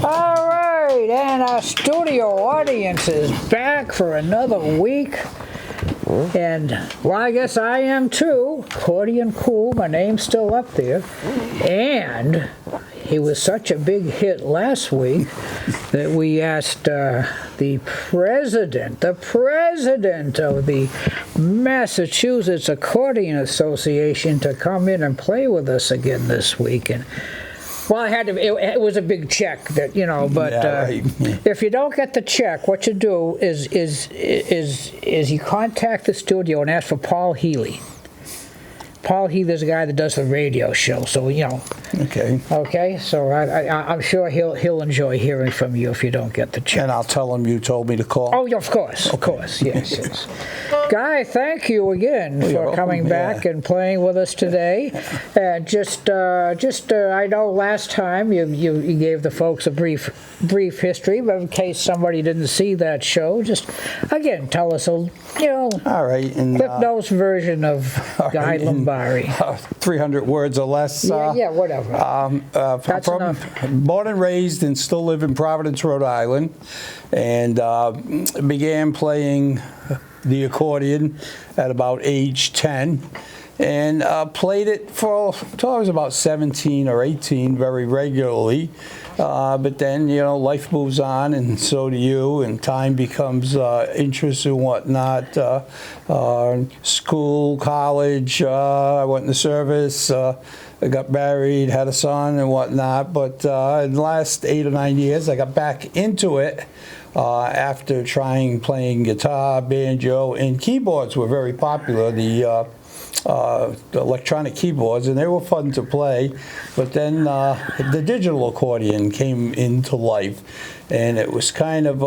All right, and our studio audience is back for another week. And, well, I guess I am too. Accordion Cool, my name's still up there. And he was such a big hit last week that we asked the president of the Massachusetts Accordion Association to come in and play with us again this week. And well, I had to. It was a big check, that But if you don't get the check, what you do is you contact the studio and ask for Paul Healy. Paul Healy's the guy that does the radio show, so Okay. Okay, so I'm sure he'll enjoy hearing from you if you don't get the check. And I'll tell him you told me to call. Oh, yeah, of course, yes. Guy, thank you again for coming back and playing with us today. And I know last time you gave the folks a brief history, but in case somebody didn't see that show, just again tell us all right, and Clip Notes version of Guy Lombardi. 300 words or less. Yeah, whatever. That's enough. Born and raised and still live in Providence, Rhode Island, and began playing the accordion at about age 10, and played it till I was about 17 or 18 very regularly. But then, life moves on, and so do you, and time becomes interest and whatnot. School, college, I went in the service, I got married, had a son and whatnot. But in the last 8 or 9 years, I got back into it after playing guitar, banjo, and keyboards were very popular. The electronic keyboards, and they were fun to play. But then the digital accordion came into life, and it was kind of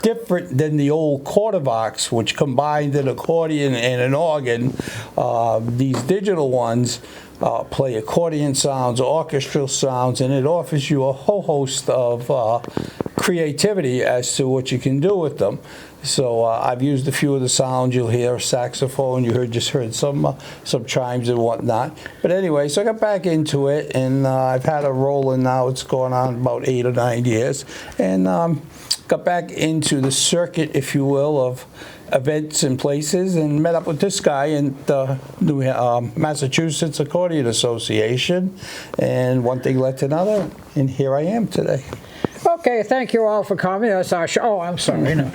different than the old quarterbox, which combined an accordion and an organ. These digital ones play accordion sounds, orchestral sounds, and it offers you a whole host of creativity as to what you can do with them. So I've used a few of the sounds. You'll hear saxophone. You just heard some chimes and whatnot. But anyway, so I got back into it, and I've had a rolling now. It's going on about 8 or 9 years, and got back into the circuit, if you will, of events and places, and met up with this guy in the Massachusetts Accordion Association, and one thing led to another, and here I am today. Okay, thank you all for coming. That's our show. Oh, I'm sorry. No.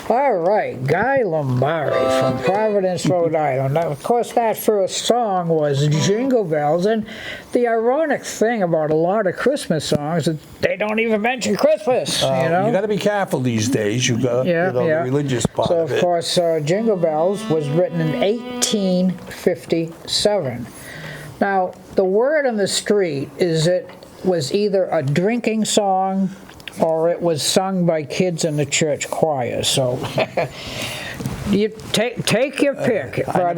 All right, Guy Lombardi from Providence, Rhode Island. Now, of course, that first song was Jingle Bells, and the ironic thing about a lot of Christmas songs is they don't even mention Christmas. You got to be careful these days. You got the religious part so, of it. of course, Jingle Bells was written in 1857. Now, the word on the street is it was either a drinking song or it was sung by kids in the church choir. So you take your pick. But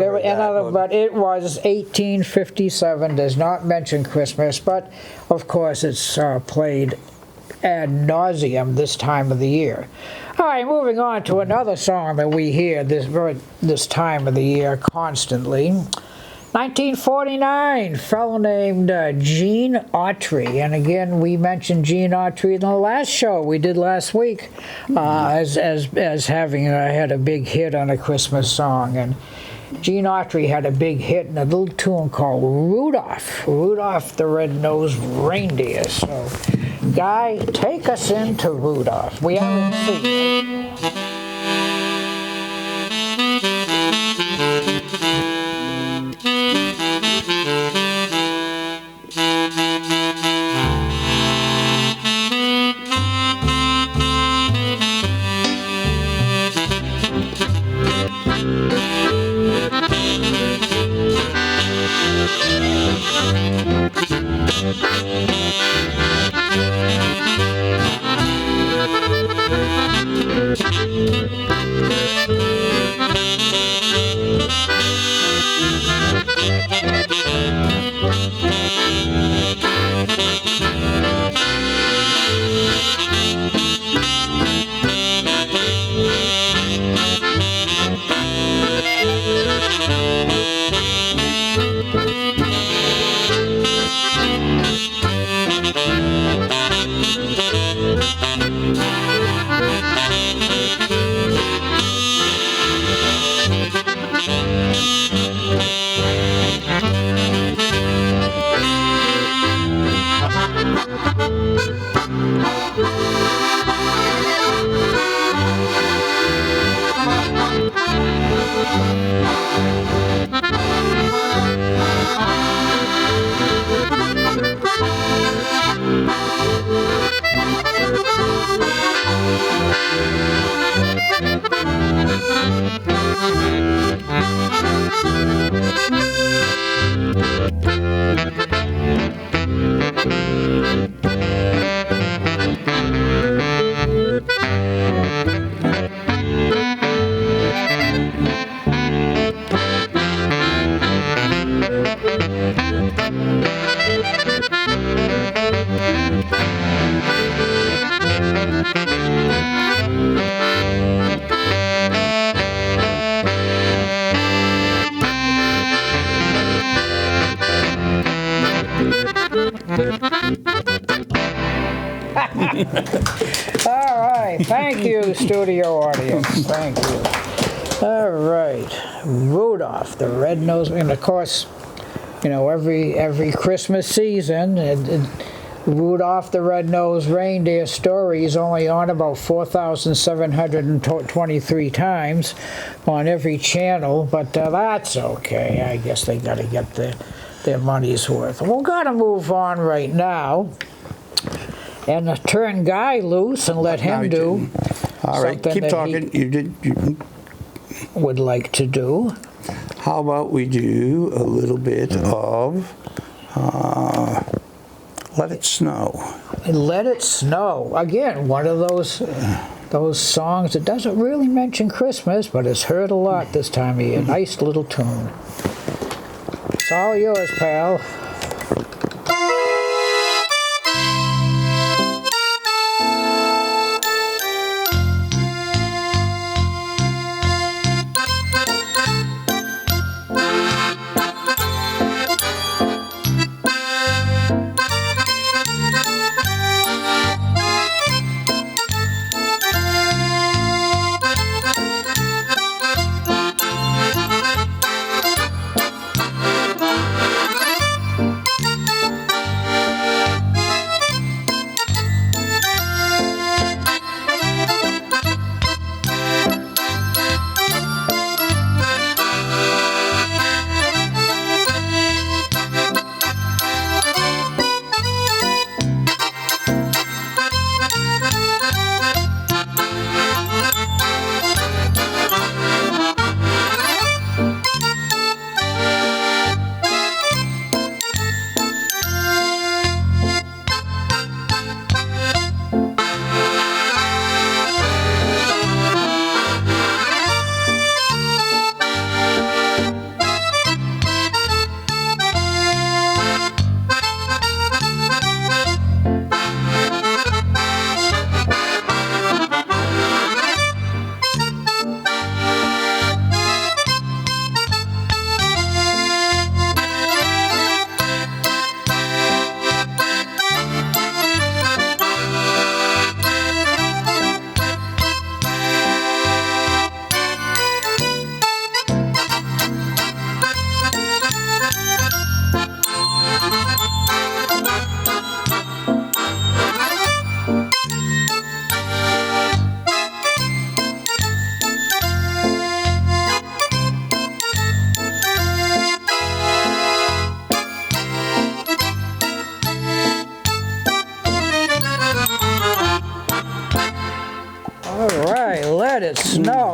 it was 1857. Does not mention Christmas, but of course it's played ad nauseum this time of the year. All right, moving on to another song that we hear this time of the year constantly. 1949, fellow named Gene Autry, and again we mentioned Gene Autry in the last show we did last week as having had a big hit on a Christmas song, and Gene Autry had a big hit in a little tune called Rudolph the Red-Nosed Reindeer. So, Guy, take us into Rudolph. We haven't seen it. All right, thank you, studio audience. Thank you. All right, Rudolph the Red-Nosed, and of course, every Christmas season, Rudolph the Red-Nosed Reindeer story is only on about 4,723 times on every channel, but that's okay. I guess they got to get their money's worth. We're going to move on right now and turn Guy loose and let him do all right, something keep that talking. he would like to do. How about we do a little bit of Let It Snow. Let It Snow. Again, one of those songs that doesn't really mention Christmas, but it's heard a lot this time of year. Nice little tune. It's all yours, pal. let it snow.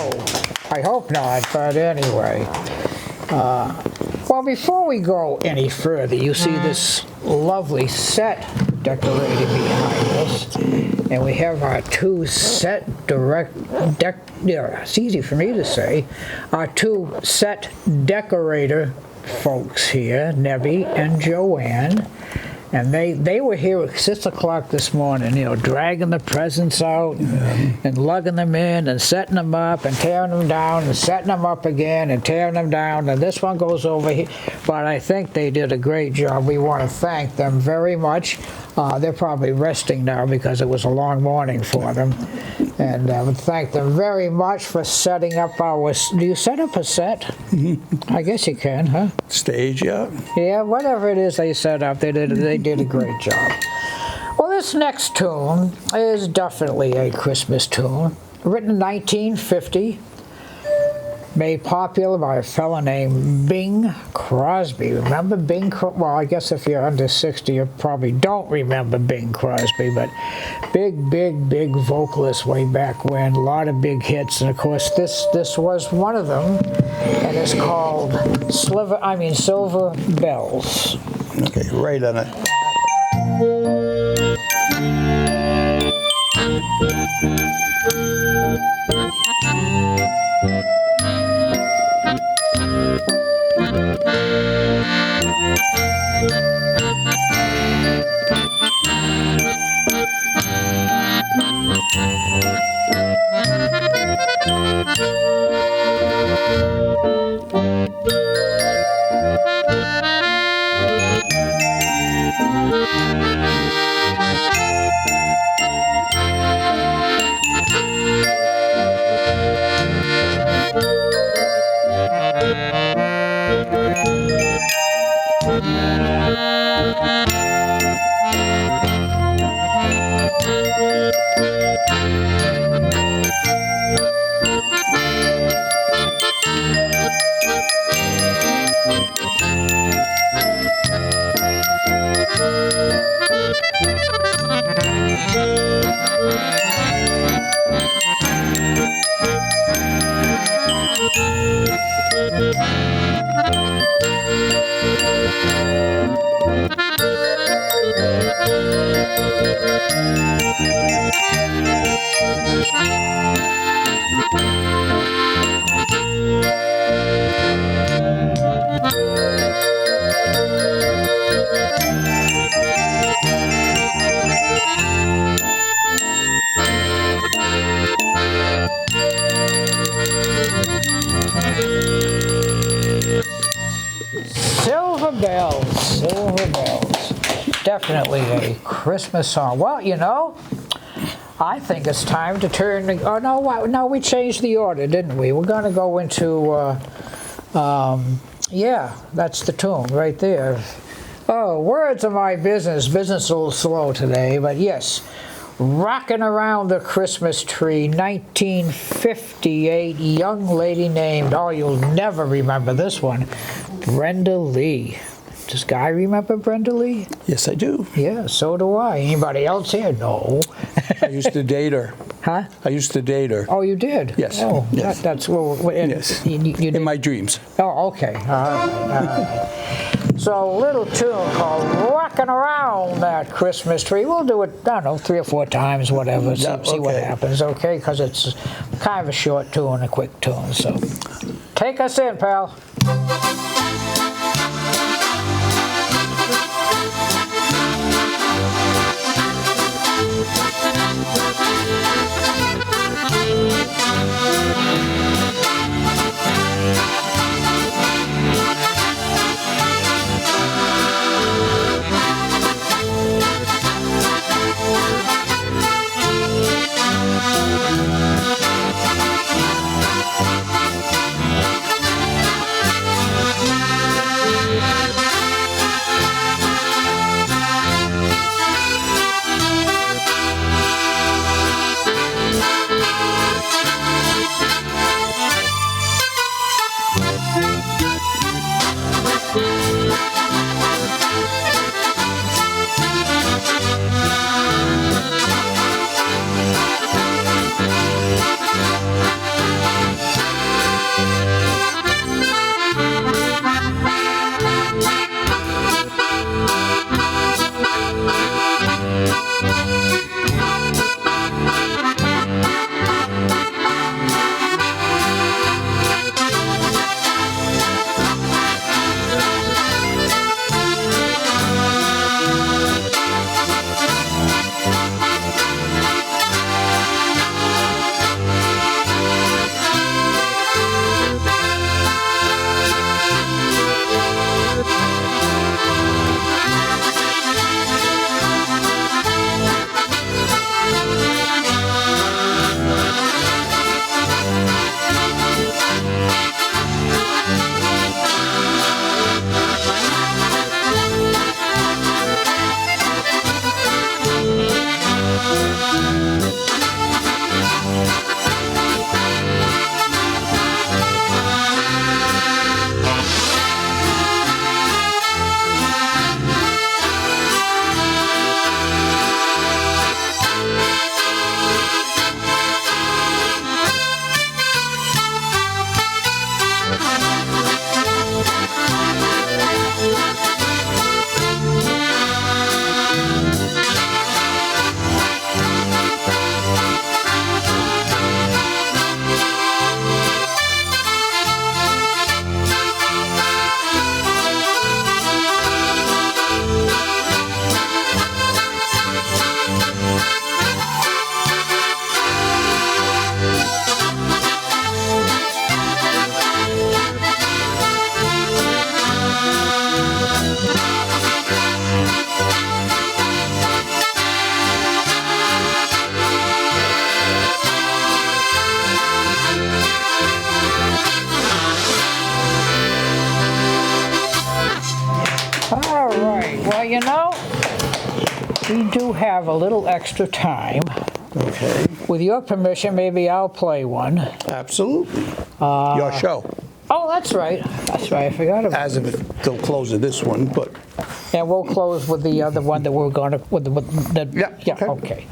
I hope not, but anyway. Well, before we go any further, you see this lovely set decorated behind us. And we have our two set it's easy for me to say, our two set decorator folks here, Nebby and Joanne. And they were here at 6 o'clock this morning, dragging the presents out and lugging them in and setting them up and tearing them down and setting them up again and tearing them down. And this one goes over here. But I think they did a great job. We want to thank them very much. They're probably resting now because it was a long morning for them. And I would thank them very much for setting up our... Do you set up a set? Mm-hmm. I guess you can, huh? Stage, yeah. Yeah, whatever it is they set up, they did a great job. Well, this next tune is definitely a Christmas tune. Written in 1950. Made popular by a fella named Bing Crosby. Remember Bing Crosby? Well, I guess if you're under 60, you probably don't remember Bing Crosby, but big vocalist way back when. A lot of big hits, and of course this was one of them, and it's called Silver Bells. Okay, right on it. Silver Bells. Definitely a Christmas song. Well, I think it's time to turn. No, we changed the order, didn't we? We're going to go into. Yeah, that's the tune right there. Oh, words of my business. Business a little slow today, but yes. Rocking Around the Christmas Tree, 1958, young lady named, you'll never remember this one, Brenda Lee. Does Guy remember Brenda Lee? Yes, I do. Yeah, so do I. Anybody else here? No. I used to date her. Huh? I used to date her. Oh, you did? Yes. Oh, yes. That's yes. You did? In my dreams. Oh, okay. All right. So a little tune called Rocking Around That Christmas Tree. We'll do it, 3 or 4 times, whatever, see what happens, okay? Because it's kind of a short tune, a quick tune. So take us in, pal. we do have a little extra time. Okay. With your permission, maybe I'll play one. Absolutely. Your show. Oh, that's right. That's right. I forgot about it. As of the close of this one, but And we'll close with the other one that we're going to, with the Yeah, okay. okay.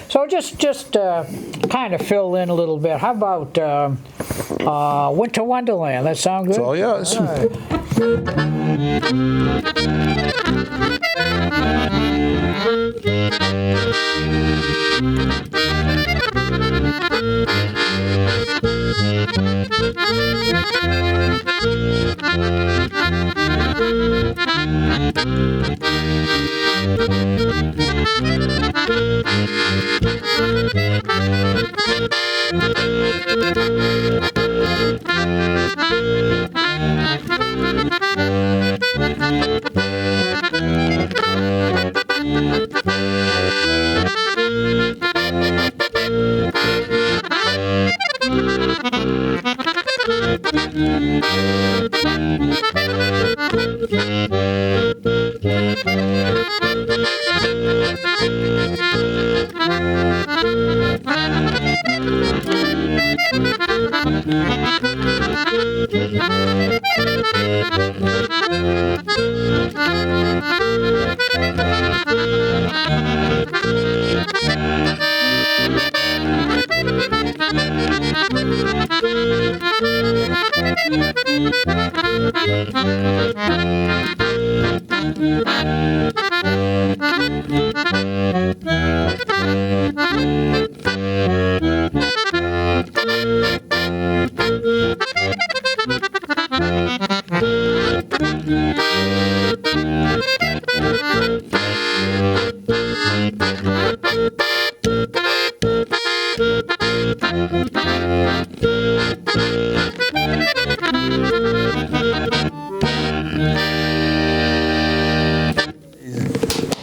So just kind of fill in a little bit. How about Winter Wonderland? That sound good? it's all yours. All right.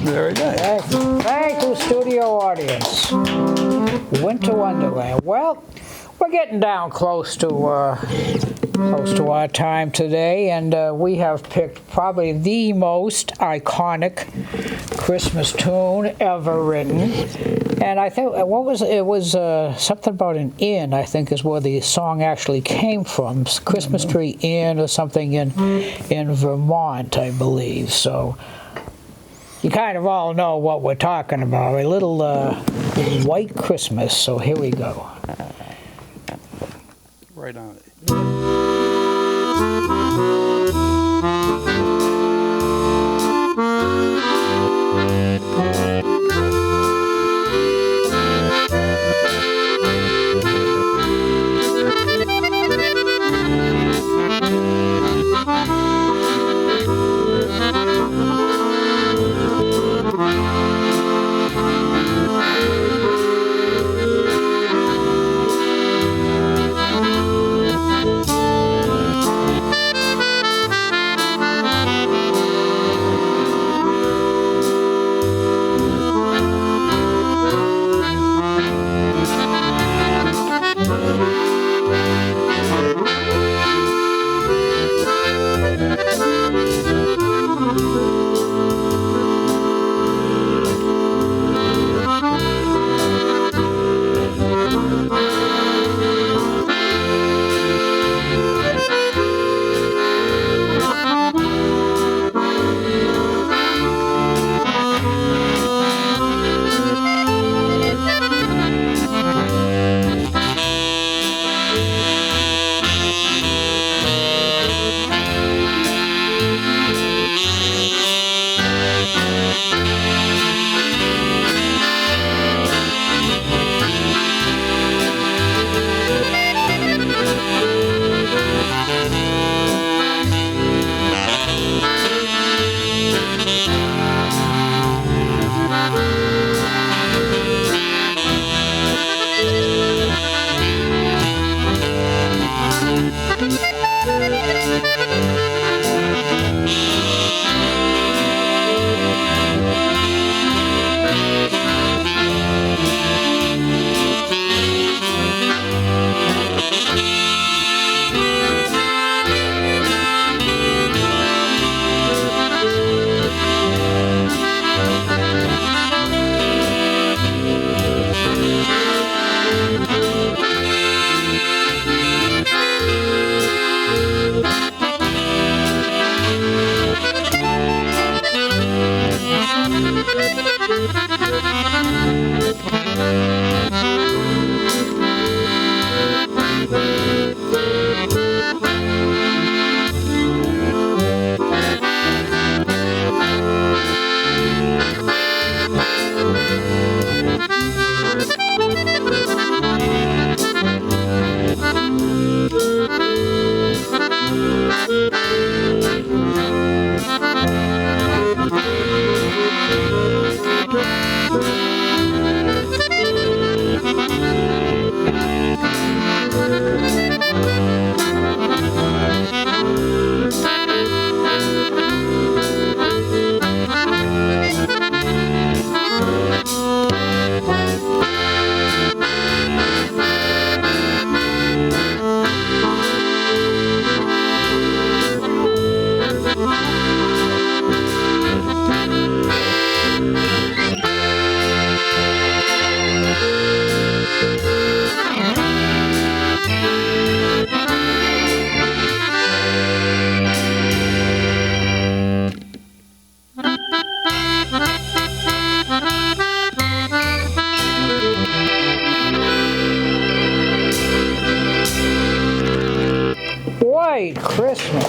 Very nice. Thank you, studio audience. Winter Wonderland. Well, we're getting down close to our time today, and we have picked probably the most iconic Christmas tune ever written. And I think it was something about an inn, I think, is where the song actually came from. Christmas Tree Inn or something in Vermont, I believe. So you kind of all know what we're talking about. A little White Christmas. So here we go. Right on it.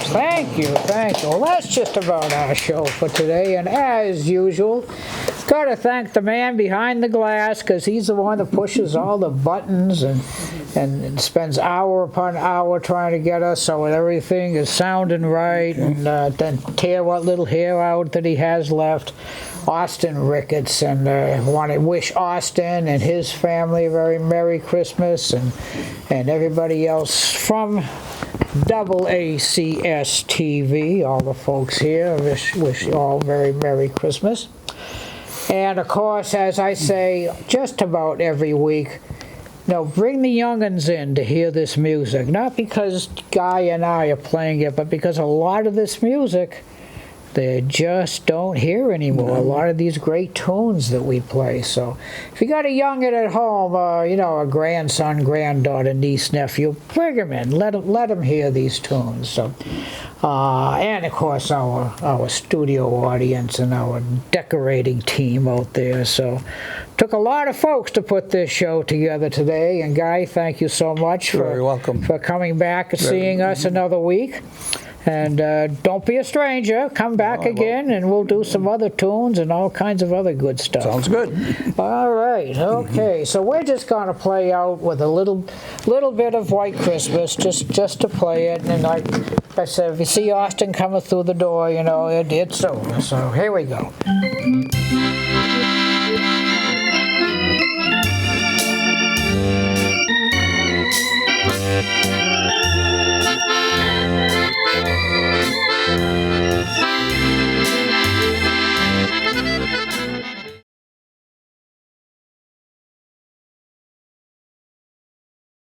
Thank you, thank you. Well, that's just about our show for today. And as usual, got to thank the man behind the glass because he's the one that pushes all the buttons and spends hour upon hour trying to get us so everything is sounding right and then tear what little hair out that he has left. Austin Ricketts, and I want to wish Austin and his family a very Merry Christmas, and everybody else from AACS TV, all the folks here, wish you all very Merry Christmas. And of course, as I say just about every week, bring the young'uns in to hear this music, not because Guy and I are playing it, but because a lot of this music they just don't hear anymore. A lot of these great tunes that we play. So if you got a young'un at home, a grandson, granddaughter, niece, nephew, bring them in. Let them hear these tunes. So, and of course our studio audience and our decorating team out there. So took a lot of folks to put this show together today. And Guy, thank you so much You're welcome. for coming back and seeing us another week. And don't be a stranger. Come back again, and we'll do some other tunes and all kinds of other good stuff. Sounds good. All right. Okay. So we're just going to play out with a little bit of White Christmas, just to play it. And like I said, if you see Austin coming through the door, it's over. So here we go.